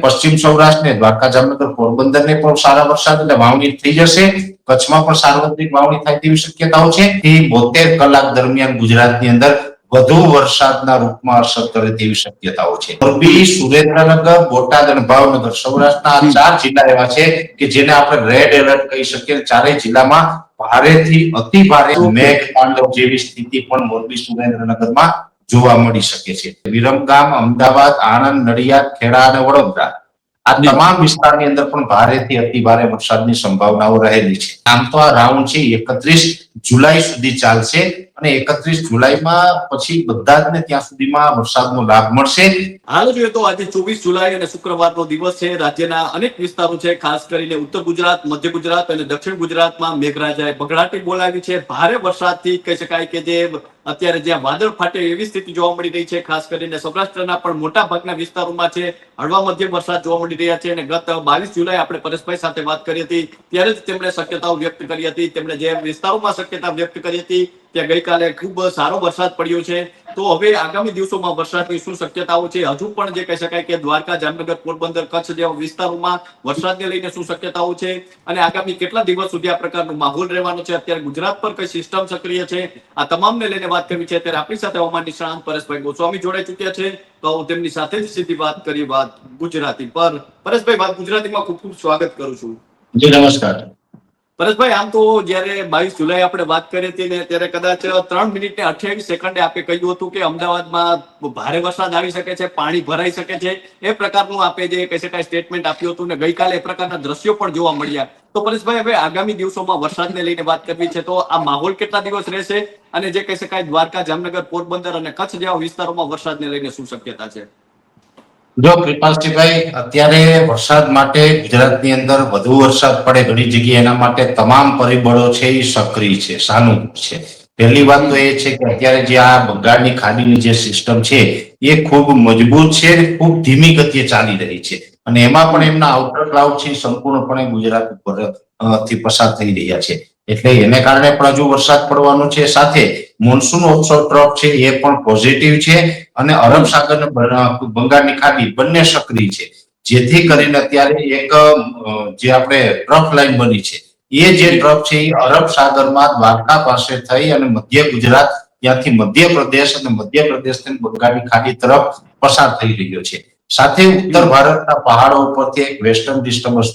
પશ્ચિમ સૌરાષ્ટ્ર ને દ્વારકા જામનગર પોરબંદર ને પણ સારા વરસાદ એટલે વાવણી થઈ જશે. કચ્છમાં પણ સાર્વત્રિક વાવણી થાય તેવી શક્યતાઓ છે. 72 કલાક દરમિયાન ગુજરાતની અંદર વધુ વરસાદના રૂપમાં અસર કરે તેવી શક્યતાઓ છે. મોરબી, સુરેન્દ્રનગર, બોટાદ અને ભાવનગર સૌરાષ્ટ્રના 4 જિલ્લા એવા છે કે જેને આપણે રેડ એલર્ટ કહી શકીએ. ચારેય જિલ્લામાં ભારેથી અતિ ભારે મેઘ તાંડવ જેવી સ્થિતિ પણ મોરબી, સુરેન્દ્રનગરમાં જોવા મળી શકે છે. વિરમગામ, અમદાવાદ, આણંદ, નડિયાદ, ખેડા અને વડોદરા આ તમામ વિસ્તારની અંદર પણ ભારેથી અતિ ભારે વરસાદની સંભાવનાઓ રહેલી છે. આમ તો આ રાઉન્ડ છે 31 જુલાઈ સુધી ચાલશે અને 31 જુલાઈમાં પછી બધા જ ને ત્યાં સુધીમાં વરસાદનો લાભ મળશે. હાલ જોઈએ તો આજે 24 જુલાઈ અને શુક્રવારનો દિવસ છે. રાજ્યના અનેક વિસ્તારો છે, ખાસ કરીને ઉત્તર ગુજરાત, મધ્ય ગુજરાત અને દક્ષિણ ગુજરાતમાં મેઘરાજાએ બગડાટી બોલાવી છે. ભારે વરસાદથી કહી શકાય કે જે અત્યારે જ્યાં વાદળ ફાટે એવી સ્થિતિ જોવા મળી રહી છે. ખાસ કરીને સૌરાષ્ટ્રના પણ મોટા ભાગના વિસ્તારોમાં છે હળવા મધ્યમ વરસાદ જોવા મળી રહ્યા છે. અને ગત 22 જુલાઈ આપણે પરેશભાઈ સાથે વાત કરી હતી ત્યારે જ તેમણે શક્યતાઓ વ્યક્ત કરી હતી. તેમણે જે વિસ્તારોમાં શક્યતા વ્યક્ત કરી હતી ત્યાં ગઈકાલે ખૂબ સારો વરસાદ પડ્યો છે. તો હવે આગામી દિવસોમાં વરસાદની શું શક્યતાઓ છે? હજુ પણ જે કહી શકાય કે દ્વારકા, જામનગર, પોરબંદર, કચ્છ જેવા વિસ્તારોમાં વરસાદને લઈને શું શક્યતાઓ છે અને આગામી કેટલા દિવસ સુધી આ પ્રકારનો માહોલ રહેવાનો છે? અત્યારે ગુજરાત પર કઈ સિસ્ટમ સક્રિય છે? આ તમામને લઈને વાત કરવી છે. ત્યારે આપણી સાથે હવામાન નિષ્ણાંત પરેશભાઈ ગોસ્વામી જોડાઈ ચૂક્યા છે. તો હું તેમની સાથે જ સીધી વાત કરી વાત ગુજરાતી પર. પરેશભાઈ, વાત ગુજરાતીમાં ખૂબ ખૂબ સ્વાગત કરું છું. જી નમસ્કાર. પરેશભાઈ, આમ તો જયારે 22 જુલાઈ આપણે વાત કરી હતી ને ત્યારે કદાચ 3 મિનિટ ને 28 સેકન્ડે આપે કહ્યું હતું કે અમદાવાદમાં ભારે વરસાદ આવી શકે છે, પાણી ભરાઈ શકે છે. એ પ્રકારનું આપે જે કહી શકાય સ્ટેટમેન્ટ આપ્યું હતું ને ગઈકાલે એ પ્રકારના દ્રશ્યો પણ જોવા મળ્યા. તો પરેશભાઈ, હવે આગામી દિવસોમાં વરસાદને લઈને વાત કરવી છે. તો આ માહોલ કેટલા દિવસ રહેશે અને જે કહી શકાય દ્વારકા, જામનગર, પોરબંદર અને કચ્છ જેવા વિસ્તારોમાં વરસાદને લઈને શું શક્યતા છે? જો કૃપાલસિંહભાઈ, અત્યારે વરસાદ માટે ગુજરાતની અંદર વધુ વરસાદ પડે ઘણી જગ્યાએ એના માટે તમામ પરિબળો છે એ સક્રિય છે, સાનુકૂળ છે. પહેલી વાત તો એ છે કે અત્યારે જે આ બંગાળની ખાડીની જે સિસ્ટમ છે એ ખૂબ મજબૂત છે અને ખૂબ ધીમી ગતિએ ચાલી રહી છે અને એમાં પણ એમના આઉટર ક્લાઉડ છે સંપૂર્ણપણે ગુજરાત ઉપર થી પસાર થઈ રહ્યા છે. એટલે એને કારણે પણ હજુ વરસાદ પડવાનો છે. સાથે મોન્સૂન ઓફશોર ટ્રફ છે એ પણ પોઝિટિવ છે અને અરબ સાગર અને બંગાળની ખાડી બંને સક્રિય છે. જેથી કરીને અત્યારે એક જે આપણે ટ્રફ લાઈન બની છે એ જે ટ્રફ છે એ અરબ સાગરમાં દ્વારકા પાસે થઈ અને મધ્ય ગુજરાત, ત્યાંથી મધ્યપ્રદેશ અને મધ્યપ્રદેશથી બંગાળની ખાડી તરફ પસાર થઈ રહ્યો છે. સાથે ઉત્તર ભારતના પહાડો ઉપરથી એક વેસ્ટર્ન ડિસ્ટર્બન્સ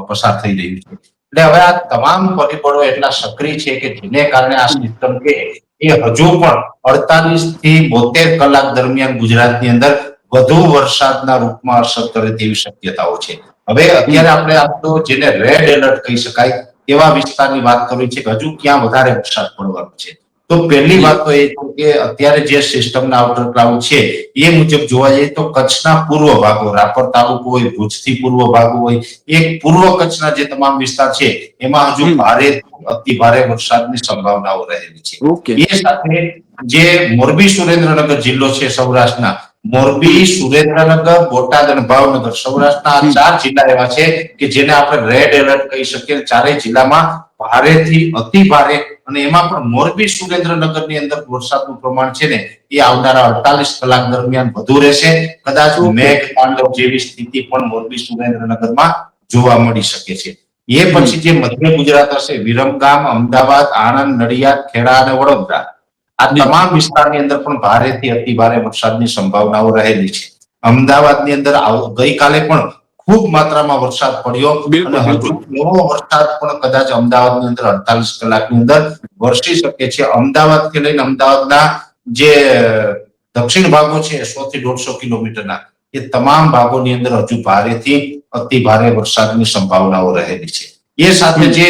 પસાર થઈ રહ્યું છે. એટલે હવે આ તમામ પરિબળો એટલા સક્રિય છે કે જેને કારણે આ સિસ્ટમ છે એ હજુ પણ 48 થી 72 કલાક દરમિયાન ગુજરાતની અંદર વધુ વરસાદના રૂપમાં અસર કરે તેવી શક્યતાઓ છે. હવે અત્યારે આપણે આપણો જેને રેડ એલર્ટ કહી શકાય એવા વિસ્તારની વાત કરવી છે કે હજુ ક્યાં વધારે વરસાદ પડવાનો છે. તો પહેલી વાત તો એ છે કે અત્યારે જે સિસ્ટમના આઉટર ક્લાઉડ છે એ મુજબ જોવા જઈએ તો કચ્છના પૂર્વ ભાગો, રાપર તાલુકો હોય, ભુજથી પૂર્વ ભાગો હોય, એક પૂર્વ કચ્છના જે તમામ વિસ્તાર છે એમાં હજુ ભારે અતિ ભારે વરસાદની સંભાવનાઓ રહેલી છે. એ સાથે જે મોરબી, સુરેન્દ્રનગર જિલ્લો છે સૌરાષ્ટ્રના, મોરબી, સુરેન્દ્રનગર, બોટાદ અને ભાવનગર સૌરાષ્ટ્રના 4 જિલ્લા એવા છે કે જેને આપણે રેડ એલર્ટ કહી શકીએ. ચારેય જિલ્લામાં ભારેથી અતિ ભારે અને એમાં પણ મોરબી, સુરેન્દ્રનગરની અંદર વરસાદનું પ્રમાણ છે ને એ આવનારા 48 કલાક દરમિયાન વધુ રહેશે. કદાચ મેઘ તાંડવ જેવી સ્થિતિ પણ મોરબી, સુરેન્દ્રનગરમાં જોવા મળી શકે છે. એ પછી જે મધ્ય ગુજરાત હશે, વિરમગામ, અમદાવાદ, આણંદ, નડિયાદ, ખેડા અને વડોદરા આ તમામ વિસ્તારની અંદર પણ ભારેથી અતિ ભારે વરસાદની સંભાવનાઓ રહેલી છે. અમદાવાદની અંદર ગઈકાલે પણ ખૂબ માત્રામાં વરસાદ પડ્યો અને હજુ એવો વરસાદ પણ કદાચ અમદાવાદની અંદર 48 કલાકની અંદર વરસી શકે છે. અમદાવાદથી લઈને અમદાવાદના જે દક્ષિણ ભાગો છે 100 થી 150 કિલોમીટરના એ તમામ ભાગોની અંદર હજુ ભારેથી અતિ ભારે વરસાદની સંભાવનાઓ રહેલી છે. એ સાથે જે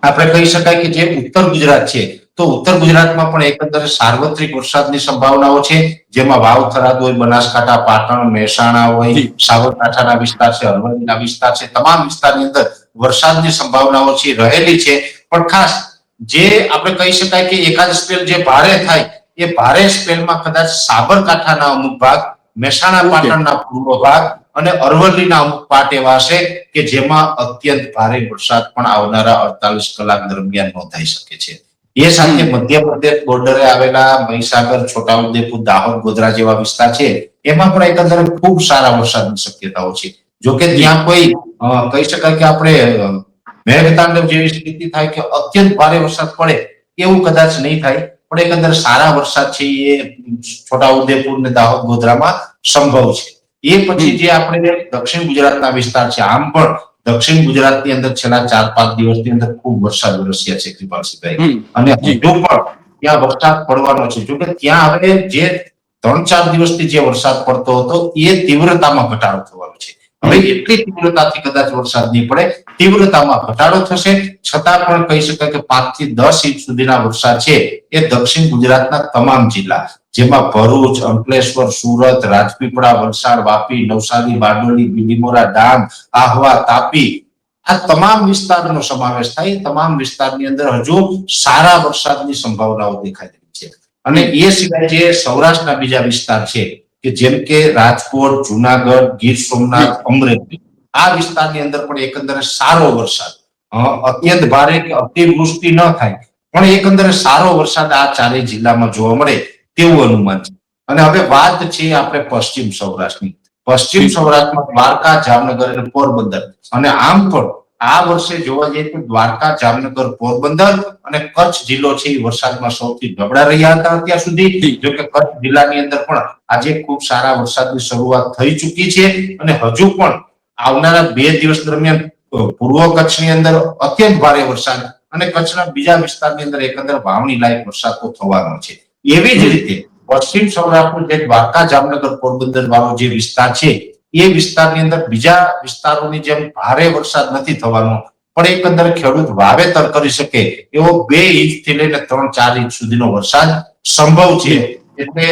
આપણે કહી શકાય કે જે ઉત્તર ગુજરાત છે તો ઉત્તર ગુજરાતમાં પણ એકંદરે સાર્વત્રિક વરસાદની સંભાવનાઓ છે, જેમાં વાવ, થરાદ હોય, બનાસકાંઠા, પાટણ, મહેસાણા હોય, સાબરકાંઠાના વિસ્તાર છે, અરવલ્લીના વિસ્તાર છે, તમામ વિસ્તારની અંદર વરસાદની સંભાવનાઓ છે રહેલી છે. પણ ખાસ જે આપણે કહી શકાય કે એકાદ સ્પેલ જે ભારે થાય એ ભારે સ્પેલમાં કદાચ સાબરકાંઠાના અમુક ભાગ, મહેસાણા, પાટણના પૂર્વ ભાગ અને અરવલ્લીના અમુક પાટ એવા છે કે જેમાં અત્યંત ભારે વરસાદ પણ આવનારા 48 કલાક દરમિયાન નોંધાઈ શકે છે. એ સાથે મધ્યપ્રદેશ બોર્ડરે આવેલા મહીસાગર, છોટાઉદેપુર, દાહોદ, ગોધરા જેવા વિસ્તાર છે એમાં પણ એકંદરે ખૂબ સારા વરસાદની શક્યતાઓ છે. જોકે ત્યાં કોઈ કહી શકાય કે આપણે મેઘતાંડવ જેવી સ્થિતિ થાય કે અત્યંત ભારે વરસાદ પડે એવું કદાચ નહીં થાય, પણ એકંદર સારા વરસાદ છે એ છોટાઉદેપુર ને દાહોદ, ગોધરામાં સંભવ છે. એ પછી જે આપણે દક્ષિણ ગુજરાતના વિસ્તાર છે, આમ પણ દક્ષિણ ગુજરાતની અંદર છેલ્લા 4-5 દિવસની અંદર ખૂબ વરસાદ વરસ્યા છે કૃપાલસિંહભાઈ, અને હજુ પણ ત્યાં વરસાદ પડવાનો છે. જોકે ત્યાં હવે જે 3-4 દિવસથી જે વરસાદ પડતો હતો એ તીવ્રતામાં ઘટાડો થવાનો છે. હવે એટલી તીવ્રતાથી કદાચ વરસાદ નહીં પડે, તીવ્રતામાં ઘટાડો થશે, છતાં પણ કહી શકાય કે 5 થી 10 ઇંચ સુધીના વરસાદ છે એ દક્ષિણ ગુજરાતના તમામ જિલ્લા, જેમાં ભરૂચ, અંકલેશ્વર, સુરત, રાજપીપળા, વલસાડ, વાપી, નવસારી, બારડોલી, બિલીમોરા, ડાંગ, આહવા, તાપી, આ તમામ વિસ્તારનો સમાવેશ થાય. તમામ વિસ્તારની અંદર હજુ સારા વરસાદની સંભાવનાઓ દેખાઈ રહી છે. અને એ સિવાય જે સૌરાષ્ટ્રના બીજા વિસ્તાર છે કે જેમ કે રાજકોટ, જુનાગઢ, ગીર સોમનાથ, અમરેલી, આ વિસ્તારની અંદર પણ એકંદરે સારો વરસાદ, અત્યંત ભારે કે અતિવૃષ્ટિ ન થાય પણ એકંદરે સારો વરસાદ આ ચારેય જિલ્લામાં જોવા મળે તેવું અનુમાન છે. અને હવે વાત છે આપણે પશ્ચિમ સૌરાષ્ટ્રની. પશ્ચિમ સૌરાષ્ટ્રમાં દ્વારકા, જામનગર અને પોરબંદર, અને આમ પણ આ વર્ષે જોવા જઈએ તો દ્વારકા, જામનગર, પોરબંદર અને કચ્છ જિલ્લો છે એ વરસાદમાં સૌથી નબળા રહ્યા હતા અત્યાર સુધી. જો કે કચ્છ જિલ્લાની અંદર પણ આજે ખૂબ સારા વરસાદની શરૂઆત થઈ ચૂકી છે, અને હજુ પણ આવનારા 2 દિવસ દરમિયાન પૂર્વ કચ્છની અંદર અત્યંત ભારે વરસાદ અને કચ્છના બીજા વિસ્તારની અંદર એકંદર વાવણી લાયક વરસાદ તો થવાનો છે. એવી જ રીતે પશ્ચિમ સૌરાષ્ટ્રનું જે દ્વારકા, જામનગર, પોરબંદર વાળો જે વિસ્તાર છે એ વિસ્તારની અંદર બીજા વિસ્તારોની જેમ ભારે વરસાદ નથી થવાનો, પણ એકંદર ખેડૂત વાવેતર કરી શકે એવો 2 ઇંચથી લઈને 3-4 ઇંચ સુધીનો વરસાદ સંભવ છે. એટલે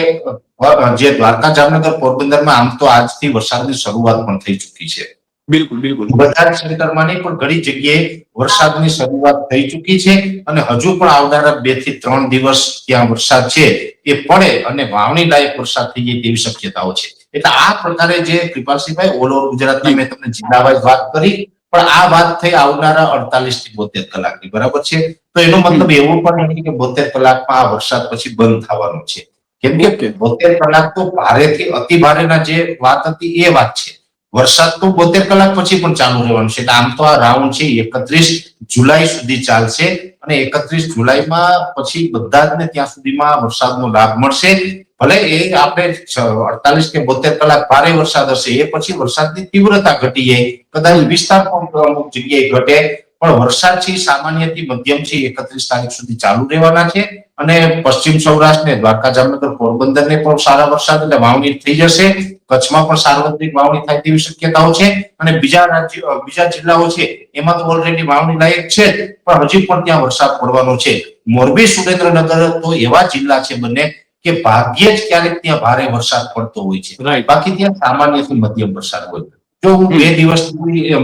જે દ્વારકા, જામનગર, પોરબંદરમાં આમ તો આજથી વરસાદની શરૂઆત પણ થઈ ચૂકી છે. બિલકુલ બિલકુલ. બધા જ સેન્ટરમાં નહીં પણ ઘણી જગ્યાએ વરસાદની શરૂઆત થઈ ચૂકી છે, અને હજુ પણ આવનારા 2 થી 3 દિવસ ત્યાં વરસાદ છે એ પડે અને વાવણી લાયક વરસાદ થઈ જાય તેવી શક્યતાઓ છે. એટલે આ પ્રકારે જે કૃપાલસિંહભાઈ ઓલ ઓવર ગુજરાતમાં મેં તમને જિલ્લા વાઇઝ વાત કરી, પણ આ વાત થઈ આવનારા 48 થી 72 કલાકની, બરાબર છે. તો એનો મતલબ એવું પણ નથી કે 72 કલાકમાં આ વરસાદ પછી બંધ થવાનો છે, કેમ કે 72 કલાક તો ભારેથી અતિ ભારેના જે વાત હતી એ વાત છે. વરસાદ તો 72 કલાક પછી પણ ચાલુ રહેવાનું છે. એટલે આમ તો આ રાઉન્ડ છે 31 જુલાઈ સુધી ચાલશે, અને 31 જુલાઈમાં પછી બધા જ ને ત્યાં સુધીમાં વરસાદનો લાભ મળશે. ભલે એ આપણે 48 કે 72 કલાક ભારે વરસાદ હશે, એ પછી વરસાદની તીવ્રતા ઘટી જાય, કદાચ વિસ્તાર પણ અમુક જગ્યાએ ઘટે, પણ વરસાદ છે સામાન્યથી મધ્યમ છે 31 તારીખ સુધી ચાલુ રહેવાના છે. અને પશ્ચિમ સૌરાષ્ટ્ર ને દ્વારકા, જામનગર, પોરબંદર ને પણ સારા વરસાદ એટલે વાવણી થઈ જશે. કચ્છમાં પણ સાર્વત્રિક વાવણી થાય તેવી શક્યતાઓ છે, અને બીજા જિલ્લાઓ છે એમાં તો ઓલરેડી વાવણી લાયક છે, પણ હજી પણ ત્યાં વરસાદ પડવાનો છે. મોરબી, સુરેન્દ્રનગર તો એવા જિલ્લા છે બંને કે ભાગ્યે જ ક્યારેક ત્યાં ભારે વરસાદ પડતો હોય છે, બાકી ત્યાં સામાન્યથી મધ્યમ વરસાદ હોય. જો હું 2 દિવસ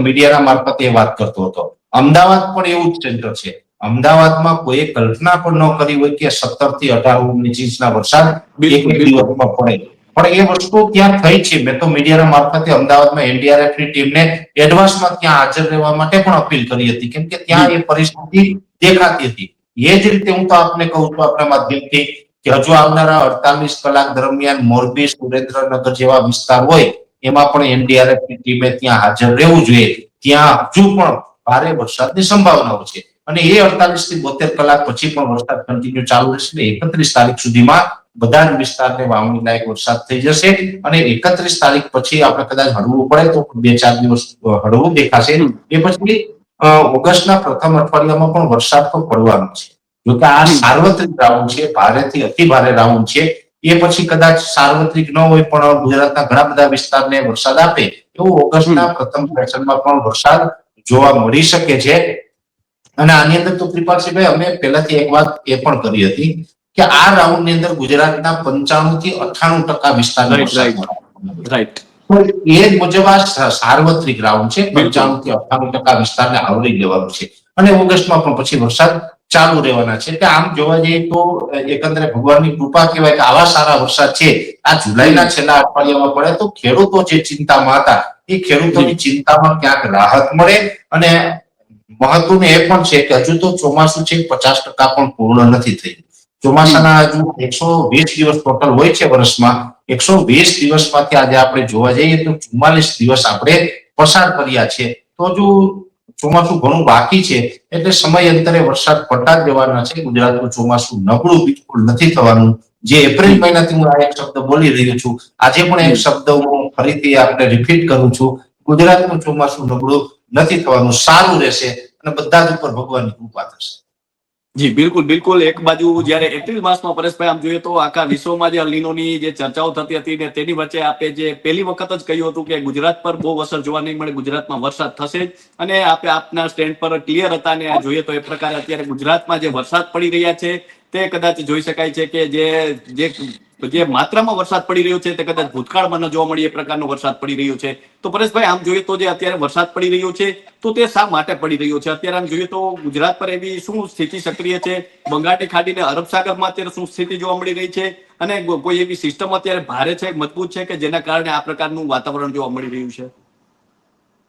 મીડિયાના મારફતે વાત કરતો હતો, અમદાવાદ પણ એવું જ સેન્ટર છે. અમદાવાદમાં કોઈ કલ્પના પણ ન કરી હોય કે 17 થી 18 ઇંચના વરસાદ એક દિવસમાં પડે, પણ એ વસ્તુ ત્યાં થઈ છે. મેં તો મીડિયાના મારફતે અમદાવાદમાં એનડીઆરએફ ની ટીમને એડવાન્સમાં ત્યાં હાજર રહેવા માટે પણ અપીલ કરી હતી, કેમ કે ત્યાં એ પરિસ્થિતિ દેખાતી હતી. એ જ રીતે હું તો આપને કહું છું આપણા માધ્યમથી કે હજુ આવનારા 48 કલાક દરમિયાન મોરબી, સુરેન્દ્રનગર જેવા વિસ્તાર હોય એમાં પણ એનડીઆરએફ ની ટીમે ત્યાં હાજર રહેવું જોઈએ. ત્યાં હજુ પણ ભારે વરસાદની સંભાવનાઓ છે, અને એ 48 થી 72 કલાક પછી પણ વરસાદ કન્ટિન્યુ ચાલુ રહેશે. 31 તારીખ સુધીમાં બધા જ વિસ્તારને વાવણી લાયક વરસાદ થઈ જશે, અને 31 તારીખ પછી આપણે કદાચ હળવું પડે તો 2-4 દિવસ હળવું દેખાશે. એ પછી ઓગસ્ટના પ્રથમ અઠવાડિયામાં પણ વરસાદ તો પડવાનો છે. જોકે આ સાર્વત્રિક રાઉન્ડ છે, ભારેથી અતિ ભારે રાઉન્ડ છે. એ પછી કદાચ સાર્વત્રિક ન હોય પણ ગુજરાતના ઘણા બધા વિસ્તારને વરસાદ આપે એવું ઓગસ્ટના પ્રથમ સેશનમાં પણ વરસાદ જોવા મળી શકે છે. અને આની અંદર તો કૃપાલસિંહભાઈ અમે પહેલાથી એક વાત એ પણ કરી હતી કે આ રાઉન્ડ ની અંદર ગુજરાતના 95 થી 98% વિસ્તારમાં રાઈટ એ જ મુજબ આ સાર્વત્રિક રાઉન્ડ છે. 95 થી 98% વિસ્તારને આવરી લેવાનું છે, અને ઓગસ્ટમાં પણ પછી વરસાદ ચાલુ રહેવાના છે. એટલે આમ જોવા જઈએ તો એકંદરે ભગવાનની કૃપા કહેવાય કે આવા સારા વરસાદ છે આ જુલાઈના છેલ્લા અઠવાડિયામાં પડે તો ખેડૂતો જે ચિંતામાં હતા એ ખેડૂતોની ચિંતામાં ક્યાંક રાહત મળે, અને મહત્વનું એ પણ છે કે હજુ તો ચોમાસું છે 50% પણ પૂર્ણ નથી થયું. ચોમાસાના હજુ 120 દિવસ ટોટલ હોય છે વર્ષમાં. 120 દિવસમાંથી આજે આપણે જોવા જઈએ તો 44 દિવસ આપણે પસાર કર્યા છે. તો હજુ ચોમાસું ઘણું બાકી છે, એટલે સમયાંતરે વરસાદ પડતા જ જવાના છે. ગુજરાતનું ચોમાસું નબળું બિલકુલ નથી થવાનું. જે એપ્રિલ મહિનાથી હું આ એક શબ્દ બોલી રહ્યો છું, આજે પણ એક શબ્દ હું ફરીથી આપણે રિપીટ કરું છું. ગુજરાતનું ચોમાસું નબળું નથી થવાનું, સારું રહેશે અને બધા જ ઉપર ભગવાનની કૃપા થશે. જી બિલકુલ બિલકુલ. એક બાજુ જ્યારે એપ્રિલ માસમાં પરેશભાઈ આમ જોઈએ તો આખા વિશ્વમાં જે અલ્નીનોની જે ચર્ચાઓ થતી હતી ને તેની વચ્ચે આપે જે પહેલી વખત જ કહ્યું હતું કે ગુજરાત પર બહુ અસર જોવા નહીં મળે, ગુજરાતમાં વરસાદ થશે જ. અને આપણે આપના સ્ટેન્ડ પર ક્લિયર હતા ને જોઈએ તો એ પ્રકારે અત્યારે ગુજરાતમાં જે વરસાદ પડી રહ્યા છે તે કદાચ જોઈ શકાય છે કે જે માત્રામાં વરસાદ પડી રહ્યો છે તે કદાચ ભૂતકાળમાં ન જોવા મળી એ પ્રકારનો વરસાદ પડી રહ્યો છે. તો પરેશભાઈ આમ જોઈએ તો જે અત્યારે વરસાદ પડી રહ્યો છે તો તે શા માટે પડી રહ્યો છે? અત્યારે આમ જોઈએ તો ગુજરાત પર એવી શું સ્થિતિ સક્રિય છે? બંગાળની ખાડીને અરબ સાગરમાં અત્યારે શું સ્થિતિ જોવા મળી રહી છે? અને કોઈ એવી સિસ્ટમ અત્યારે ભારે છે, મજબૂત છે કે જેના કારણે આ પ્રકારનું વાતાવરણ જોવા મળી રહ્યું છે?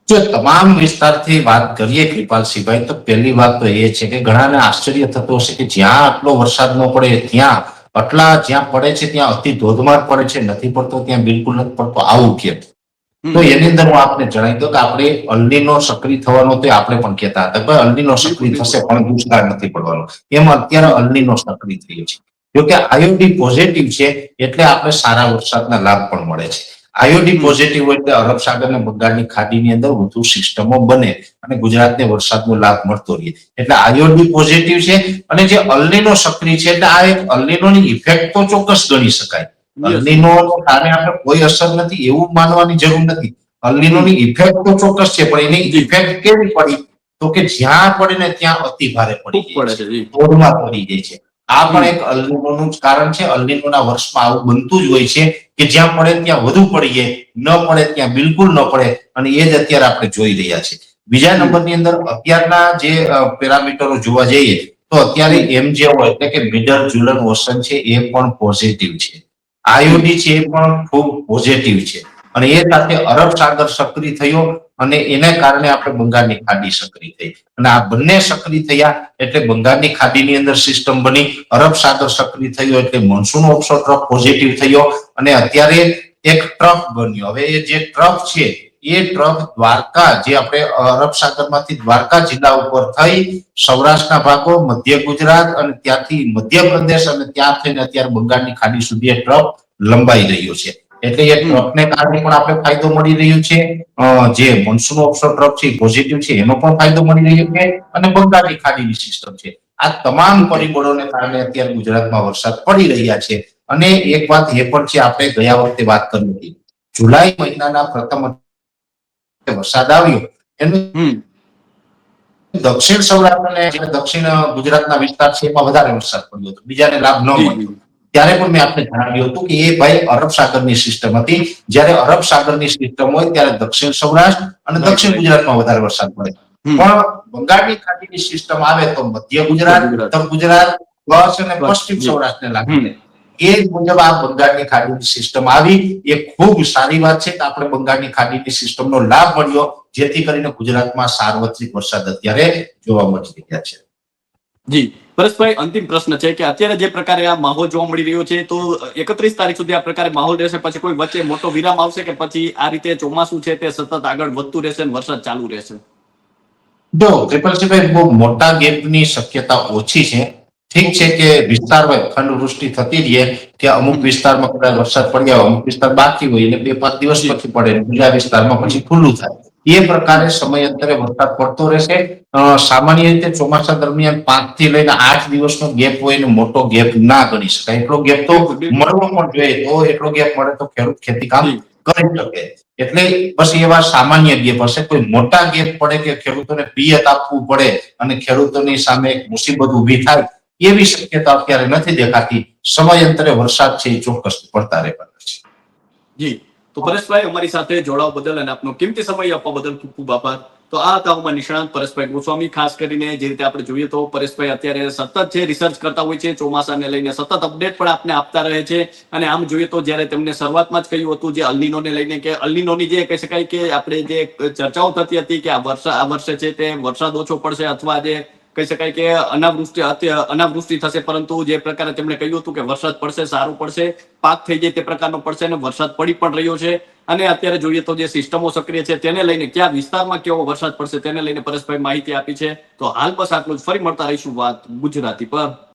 જો તમામ વિસ્તારથી વાત કરીએ કૃપાલસિંહભાઈ, તો પહેલી વાત તો એ છે કે ઘણાને આશ્ચર્ય થતું હશે કે જ્યાં આટલો વરસાદ ન પડે ત્યાં જ્યાં પડે છે ત્યાં અતિ ધોધમાર પડે છે, નથી પડતો ત્યાં બિલકુલ નથી પડતો, આવું કેમ? તો એની અંદર હું આપને જણાવી દઉં કે આપણે અલ્નીનો સક્રિય થવાનો તો આપણે પણ કહેતા હતા કે અલ્નીનો સક્રિય થશે પણ દુષ્કાળ નથી પડવાનો. એમાં અત્યારે અલ્નીનો સક્રિય થયો છે. જો કે આઈઓડી પોઝિટિવ છે એટલે આપણે સારા વરસાદના લાભ પણ મળે છે. આઈઓડી પોઝિટિવ હોય એટલે અરબ સાગર અને બંગાળની ખાડીની અંદર વધુ સિસ્ટમો બને અને ગુજરાતને વરસાદનો લાભ મળતો રહે. એટલે આઈઓડી પોઝિટિવ છે. અને જે અલ્નીનો સક્રિય છે એટલે આ એક અલ્નીનોની ઇફેક્ટ તો ચોક્કસ ગણી શકાય. અલ્નીનો કારણે આપણે કોઈ અસર નથી એવું માનવાની જરૂર નથી. અલ્નીનોની ઇફેક્ટ તો ચોક્કસ છે, પણ એની ઇફેક્ટ કેવી પડી તો કે જ્યાં પડે ને ત્યાં અતિ ભારે પડી જાય છે, ધોધમાર પડી જાય છે. આ પણ એક અલ્નીનોનું જ કારણ છે. અલ્નીનોના વર્ષમાં આવું બનતું જ હોય છે કે જ્યાં પડે ત્યાં વધુ પડી જાય, ન પડે ત્યાં બિલકુલ ન પડે, અને એ જ અત્યારે આપણે જોઈ રહ્યા છીએ. બીજા નંબરની અંદર અત્યારના જે પેરામીટરો જોવા જઈએ તો અત્યારે MJO એટલે કે મિડલ જુલન ઓશન છે એ પણ પોઝિટિવ છે. આઈઓડી છે એ પણ ખૂબ પોઝિટિવ છે. અને એ સાથે અરબ સાગર સક્રિય થયો અને એને કારણે આપણે બંગાળની ખાડી સક્રિય થઈ. અને આ બંને સક્રિય થયા એટલે બંગાળની ખાડીની અંદર સિસ્ટમ બની, અરબ સાગર સક્રિય થયો એટલે મોન્સૂન ઓફશોર ટ્રફ પોઝિટિવ થયો અને અત્યારે એક ટ્રફ બન્યો. હવે એ જે ટ્રફ છે એ ટ્રફ દ્વારકા, જે આપણે અરબ સાગરમાંથી દ્વારકા જિલ્લા ઉપર થઈ સૌરાષ્ટ્રના ભાગો, મધ્ય ગુજરાત અને ત્યાંથી મધ્યપ્રદેશ અને ત્યાં થઈને અત્યારે બંગાળની ખાડી સુધી એ ટ્રફ લંબાઈ રહ્યો છે. એટલે એ ટ્રફને કારણે પણ આપણે ફાયદો મળી રહ્યો છે. જે મોન્સૂન ઓફશોર ટ્રફ છે પોઝિટિવ છે એનો પણ ફાયદો મળી રહ્યો છે અને બંગાળની ખાડીની સિસ્ટમ છે. આ તમામ પરિબળોને કારણે અત્યારે ગુજરાતમાં વરસાદ પડી રહ્યા છે. અને એક વાત એ પણ છે, આપણે ગયા વખતે વાત કરી હતી, જુલાઈ મહિનાના પ્રથમ વરસાદ આવ્યો એનું દક્ષિણ સૌરાષ્ટ્ર અને દક્ષિણ ગુજરાતના વિસ્તાર છે એમાં વધારે વરસાદ પડ્યો હતો, બીજાને લાભ ન મળ્યો. ત્યારે પણ મેં આપને જણાવ્યું હતું કે એ ભાઈ અરબ સાગરની સિસ્ટમ હતી. જ્યારે અરબ સાગરની સિસ્ટમ હોય ત્યારે દક્ષિણ સૌરાષ્ટ્ર અને દક્ષિણ ગુજરાતમાં વધારે વરસાદ પડે, પણ બંગાળની ખાડીની સિસ્ટમ આવે તો મધ્ય ગુજરાત, ઉત્તર ગુજરાત, કચ્છ અને પશ્ચિમ સૌરાષ્ટ્રને લાગે. એ મુજબ આ બંગાળની ખાડીની સિસ્ટમ આવી. એ ખૂબ સારી વાત છે કે આપણે બંગાળની ખાડીની સિસ્ટમનો લાભ મળ્યો, જેથી કરીને ગુજરાતમાં સાર્વત્રિક વરસાદ અત્યારે જોવા મળી રહ્યા છે. જી પરેશભાઈ, અંતિમ પ્રશ્ન છે કે અત્યારે જે પ્રકારે આ માહોલ જોવા મળી રહ્યો છે તો 31 તારીખ સુધી આ પ્રકારે માહોલ રહેશે, પછી કોઈ વચ્ચે મોટો વિરામ આવશે કે પછી આ રીતે ચોમાસું છે તે સતત આગળ વધતું રહેશે અને વરસાદ ચાલુ રહેશે? જો કૃપાલસિંહભાઈ, બહુ મોટા ગેપની શક્યતા ઓછી છે. ઠીક છે કે વિસ્તારમાં ખંડવૃષ્ટિ થતી રહે કે અમુક વિસ્તારમાં કદાચ વરસાદ પડ્યા, અમુક વિસ્તાર બાકી હોય એટલે 2-5 દિવસ પછી પડે, બીજા વિસ્તારમાં પછી ખુલ્લું થાય. એ પ્રકારે સમયાંતરે વરસાદ પડતો રહેશે. સામાન્ય રીતે ચોમાસા દરમિયાન 5 થી લઈને 8 દિવસનો ગેપ હોય ને મોટો ગેપ ના ગણી શકાય. એટલો ગેપ તો મળવો પણ જોઈએ, તો એટલો ગેપ મળે તો ખેડૂત ખેતી કામ કરી શકે. એટલે બસ એવા સામાન્ય ગેપ હશે. કોઈ મોટા ગેપ પડે કે ખેડૂતોને પિયત આપવું પડે અને ખેડૂતોની સામે મુસીબત ઉભી થાય એવી શક્યતા અત્યારે નથી દેખાતી. સમયાંતરે વરસાદ છે એ ચોક્કસ પડતા રહેવાના છે. જી, તો પરેશભાઈ, અમારી સાથે જોડાવા બદલ અને આપનો કિંમતી સમય આપવા બદલ ખૂબ ખૂબ આભાર. તો આ હવામાન નિષ્ણાંત પરેશભાઈ ગોસ્વામી. ખાસ કરીને જે રીતે આપણે જોઈએ તો પરેશભાઈ અત્યારે સતત જે રિસર્ચ કરતા હોય છે ચોમાસાને લઈને, સતત અપડેટ પણ આપને આપતા રહે છે. અને આમ જોઈએ તો જ્યારે તેમને શરૂઆતમાં જ કહ્યું હતું જે અલ્નીનોને લઈને કે અલ્નીનોની જે કહી શકાય કે આપણે જે ચર્ચાઓ થતી હતી કે આ વર્ષે છે તે વરસાદ ઓછો પડશે અથવા જે કહી શકાય કે અનાવૃષ્ટિ થશે, પરંતુ જે પ્રકારે તેમણે કહ્યું હતું કે વરસાદ પડશે, સારું પડશે, પાક થઈ જાય તે પ્રકારનો પડશે અને વરસાદ પડી પણ રહ્યો છે. અને અત્યારે જોઈએ તો જે સિસ્ટમો સક્રિય છે તેને લઈને કયા વિસ્તારમાં કેવો વરસાદ પડશે તેને લઈને પરેશભાઈ માહિતી આપી છે. તો હાલ બસ આટલું જ. ફરી મળતા રહીશું વાત ગુજરાતી પર.